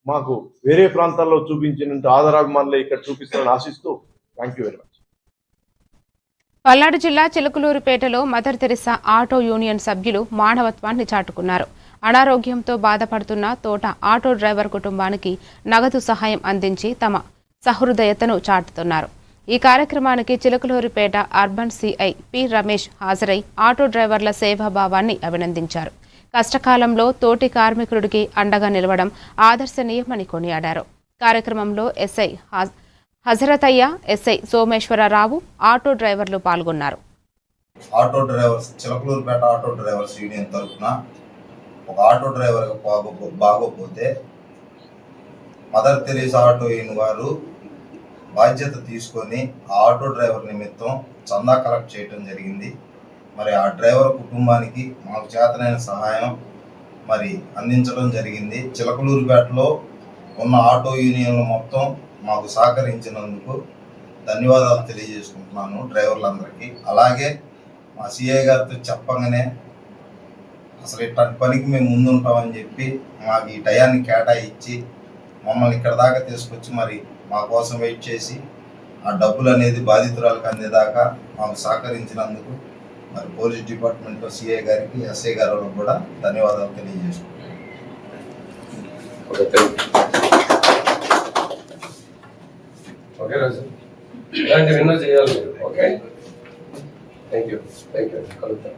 మాకు వేరే ప్రాంతాల్లో చూపించినంత ఆదరాభిమానులు ఇక్కడ చూపిస్తారని ఆశిస్తూ thank you very much. Palnadu జిల్లా చిలుకలూరుపేటలో మదర్ తెరిసా ఆటో యూనియన్ సభ్యులు మానవత్వాన్ని చాటుకున్నారు. అనారోగ్యంతో బాధపడుతున్న తోట ఆటో డ్రైవర్ కుటుంబానికి నగదు సహాయం అందించి తమ సహృదయతను చాటుతున్నారు. ఈ కార్యక్రమానికి Chilakaluripet urban CI P Ramesh హాజరై ఆటో డ్రైవర్ల సేవాభావాన్ని అభినందించారు. కష్టకాలంలో తోటి కార్మికుడికి అండగా నిలవడం ఆదర్శనీయమని కొనియాడారు. కార్యక్రమంలో SI Hazarathaiah, SI Someswara Rao, auto డ్రైవర్లు పాల్గొన్నారు. Auto drivers Chilakaluripet auto drivers union తరఫున ఒక ఆటో డ్రైవర్ బాగోపోతే మదర్ తెరీసా ఆటో యూనియన్ వారు బాధ్యత తీసుకొని ఆ ఆటో డ్రైవర్ నిమిత్తం చందా కలెక్ట్ చేయడం జరిగింది. మరి ఆ డ్రైవర్ కుటుంబానికి మాకు చేతనైన సహాయం మరి అందించడం జరిగింది. చిలకలూరుపేటలో ఉన్న ఆటో యూనియన్లు మొత్తం మాకు సహకరించినందుకు ధన్యవాదాలు తెలియజేసుకుంటున్నాను డ్రైవర్లందరికీ. అలాగే మా సిఐ గారితో చెప్పగానే అసలు ఇట్లాంటి పనికి మేము ముందుంటామని చెప్పి మాకు ఈ టయాన్ని కేటాయించి మమ్మల్ని ఇక్కడ దాకా తీసుకొచ్చి మరి మా కోసం వెయిట్ చేసి ఆ డబ్బులు అనేది బాధితురాలకు అందేదాకా మాకు సహకరించినందుకు మరి పోలీస్ డిపార్ట్మెంట్లో సిఐ గారికి, ఎస్ఐ గారికి కూడా ధన్యవాదాలు తెలియజేసుకుంటున్నాను. ఓకే రాజు, ఇలాంటి విన్నో చేయాలి మీరు. Okay, thank you కలుగుతాం.